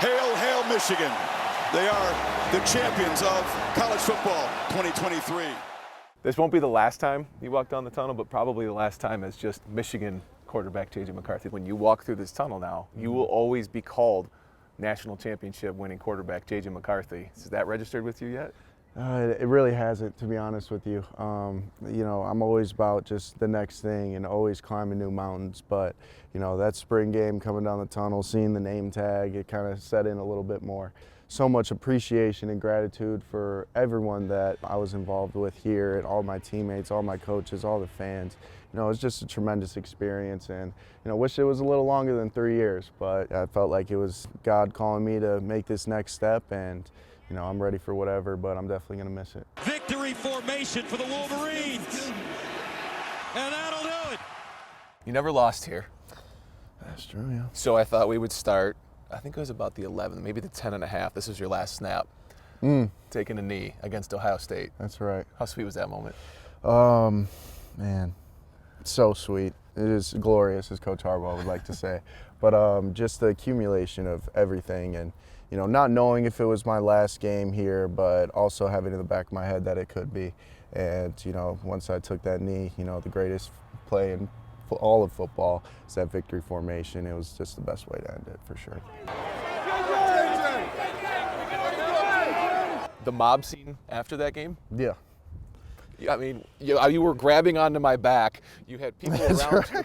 Hail, hail, Michigan. They are the champions of college football 2023. This won't be the last time you walk down the tunnel, but probably the last time as just Michigan quarterback JJ McCarthy. When you walk through this tunnel now, you will always be called national championship winning quarterback JJ McCarthy. Is that registered with you yet? It really hasn't, to be honest with you. You know, I'm always about just the next thing and always climbing new mountains. But, you know, that spring game coming down the tunnel, seeing the name tag, it kind of set in a little bit more. So much appreciation and gratitude for everyone that I was involved with here, and all my teammates, all my coaches, all the fans. You know, it was just a tremendous experience, and, you know, wish it was a little longer than 3 years, but I felt like it was God calling me to make this next step, and, you know, I'm ready for whatever, but I'm definitely going to miss it. Victory formation for the Wolverines. And that'll do it. You never lost here. That's true, yeah. So I thought we would start, I think it was about the 11th, maybe the 10.5. This was your last snap. Taking a knee against Ohio State. That's right. How sweet was that moment? Man, so sweet. It is glorious, as Coach Harbaugh would like to say. But just the accumulation of everything, and, you know, not knowing if it was my last game here, but also having in the back of my head that it could be. And, you know, once I took that knee, you know, the greatest play in all of football is that victory formation. It was just the best way to end it, for sure. The mob scene after that game? Yeah. I mean, you were grabbing onto my back. You had people around you.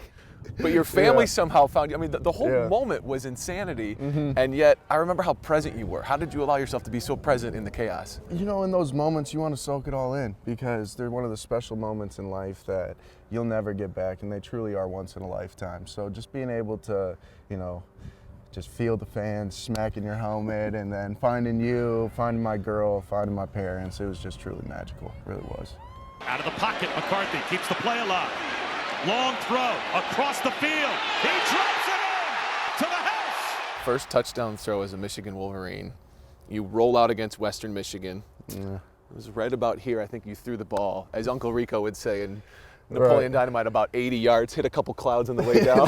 But your family somehow found you. I mean, the whole moment was insanity, and yet I remember how present you were. How did you allow yourself to be so present in the chaos? You know, in those moments, you want to soak it all in, because they're one of the special moments in life that you'll never get back, and they truly are once in a lifetime. So just being able to, you know, just feel the fans smacking your helmet, and then finding you, finding my girl, finding my parents, it was just truly magical. It really was. Out of the pocket, McCarthy keeps the play alive. Long throw across the field. He drops it in to the house. First touchdown throw as a Michigan Wolverine. You roll out against Western Michigan. Yeah. It was right about here, I think you threw the ball, as Uncle Rico would say, in Napoleon Dynamite, about 80 yards, hit a couple clouds on the way down.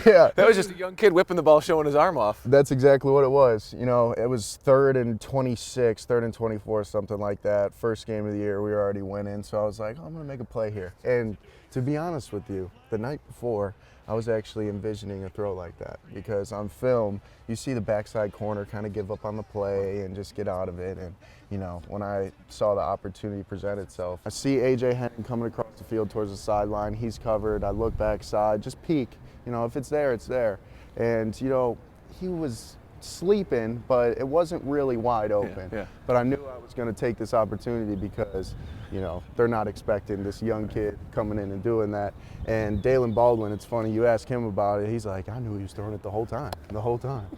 Yeah. That was just a young kid whipping the ball, showing his arm off. That's exactly what it was. You know, it was 3rd and 26, 3rd and 24, something like that. First game of the year, we were already winning, so I was like, oh, I'm going to make a play here. And to be honest with you, the night before, I was actually envisioning a throw like that, because on film, you see the backside corner kind of give up on the play and just get out of it. And, you know, when I saw the opportunity present itself, I see A.J. Henning coming across the field towards the sideline. He's covered. I look backside, just peek. You know, if it's there, it's there. And, you know, he was sleeping, but it wasn't really wide open. Yeah. But I knew I was going to take this opportunity because, you know, they're not expecting this young kid coming in and doing that. And Dalen Baldwin, it's funny, you ask him about it, he's like, I knew he was throwing it the whole time.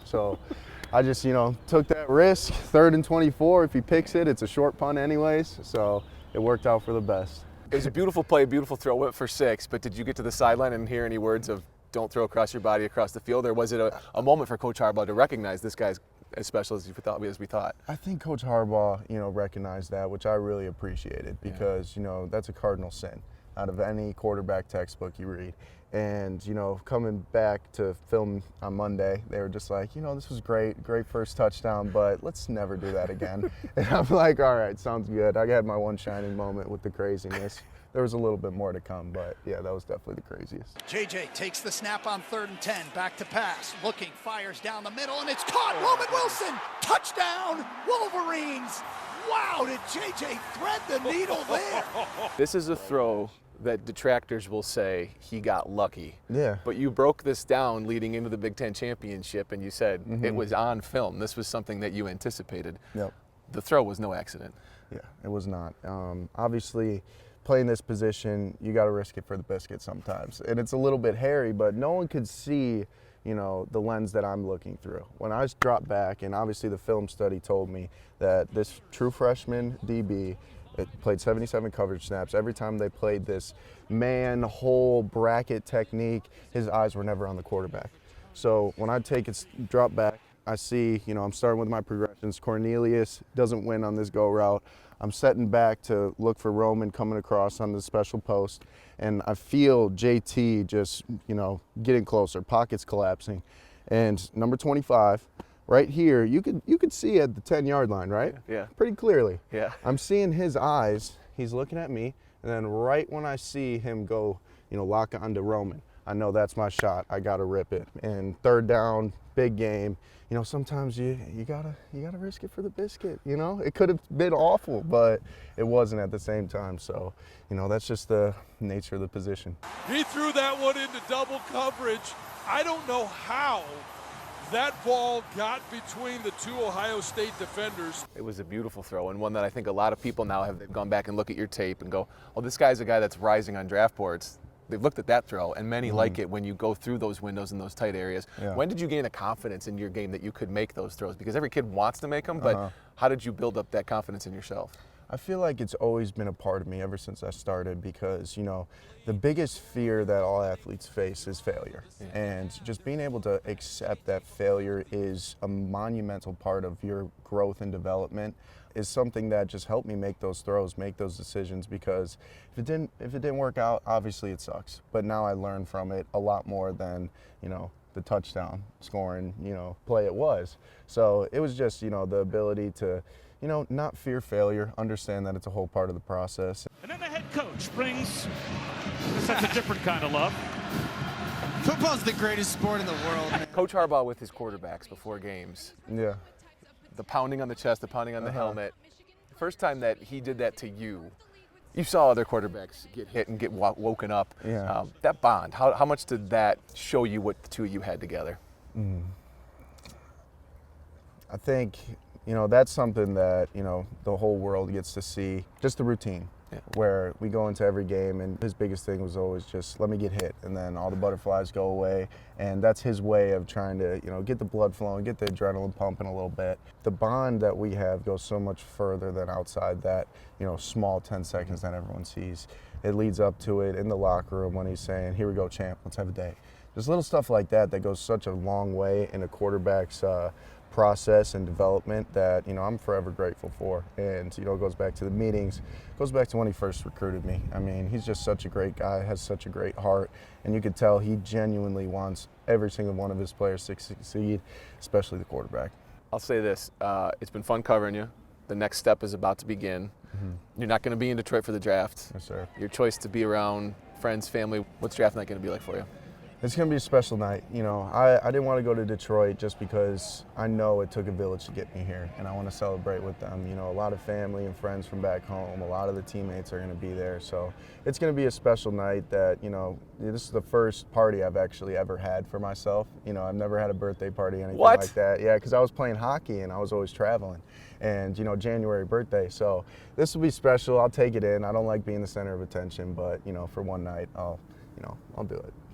So I just, you know, took that risk. 3rd and 24, if he picks it, it's a short punt anyways. So it worked out for the best. It was a beautiful play, beautiful throw, went for 6, but did you get to the sideline and hear any words of don't throw across your body across the field, or was it a moment for Coach Harbaugh to recognize this guy's as special as we thought? I think Coach Harbaugh, you know, recognized that, which I really appreciated, because, you know, that's a cardinal sin out of any quarterback textbook you read. And, you know, coming back to film on Monday, they were just like, you know, this was great first touchdown, but let's never do that again. And I'm like, all right, sounds good. I had my one shining moment with the craziness. There was a little bit more to come, but yeah, that was definitely the craziest. JJ takes the snap on 3rd and 10, back to pass, looking, fires down the middle, and it's caught. Roman Wilson, touchdown, Wolverines. Wow, did JJ thread the needle there? This is a throw that detractors will say he got lucky. Yeah. But you broke this down leading into the Big Ten championship, and you said it was on film. This was something that you anticipated. Yep. The throw was no accident. Yeah, it was not. Obviously, playing this position, you got to risk it for the biscuit sometimes. And it's a little bit hairy, but no one could see, you know, the lens that I'm looking through. When I dropped back, and obviously the film study told me that this true freshman DB, it played 77 coverage snaps. Every time they played this man-hole bracket technique, his eyes were never on the quarterback. So when I take a drop back, I see, you know, I'm starting with my progressions. Cornelius doesn't win on this go route. I'm setting back to look for Roman coming across on the special post, and I feel JT just, you know, getting closer, pockets collapsing. And number 25, right here, you could see at the 10-yard line, right? Yeah. Pretty clearly. Yeah. I'm seeing his eyes. He's looking at me, and then right when I see him go, lock onto Roman, I know that's my shot. I gotta rip it. And third down, big game. Sometimes you gotta risk it for the biscuit. It could have been awful, but it wasn't at the same time. So, that's just the nature of the position. He threw that one into double coverage. I don't know how that ball got between the two Ohio State defenders. It was a beautiful throw, and one that I think a lot of people now have gone back and look at your tape and go, oh, this guy's a guy that's rising on draft boards. They've looked at that throw, and many like it when you go through those windows in those tight areas. Yeah. When did you gain a confidence in your game that you could make those throws? Because every kid wants to make them, but how did you build up that confidence in yourself? I feel like it's always been a part of me ever since I started because, the biggest fear that all athletes face is failure. Yeah. And just being able to accept that failure is a monumental part of your growth and development is something that just helped me make those throws, make those decisions, because if it didn't work out, obviously it sucks. But now I learn from it a lot more than, the touchdown scoring, play it was. So it was just, the ability to not fear failure, understand that it's a whole part of the process. And then the head coach brings, that's a different kind of love. Football's the greatest sport in the world, man. Coach Harbaugh with his quarterbacks before games. Yeah. The pounding on the chest, the pounding on the helmet. The first time that he did that to you, you saw other quarterbacks get hit and get woken up. Yeah. That bond, how much did that show you what the two of you had together? I think, that's something that, the whole world gets to see, just the routine. Yeah. Where we go into every game, and his biggest thing was always just let me get hit, and then all the butterflies go away. And that's his way of trying to, get the blood flowing, get the adrenaline pumping a little bit. The bond that we have goes so much further than outside that, small 10 seconds that everyone sees. It leads up to it in the locker room when he's saying, here we go, champ, let's have a day. There's little stuff like that that goes such a long way in a quarterback's process and development that I'm forever grateful for. And it goes back to the meetings, goes back to when he first recruited me. I mean, he's just such a great guy, has such a great heart, and you could tell he genuinely wants every single one of his players to succeed, especially the quarterback. I'll say this, it's been fun covering you. The next step is about to begin. You're not going to be in Detroit for the draft. Yes, sir. Your choice to be around friends, family. What's draft night going to be like for you? It's going to be a special night. I didn't want to go to Detroit just because I know it took a village to get me here, and I want to celebrate with them. A lot of family and friends from back home, a lot of the teammates are going to be there. So it's going to be a special night that, this is the first party I've actually ever had for myself. I've never had a birthday party, anything like that. Yeah, because I was playing hockey and I was always traveling. And, January birthday. So this will be special. I'll take it in. I don't like being the center of attention, but, for one night, I'll do it.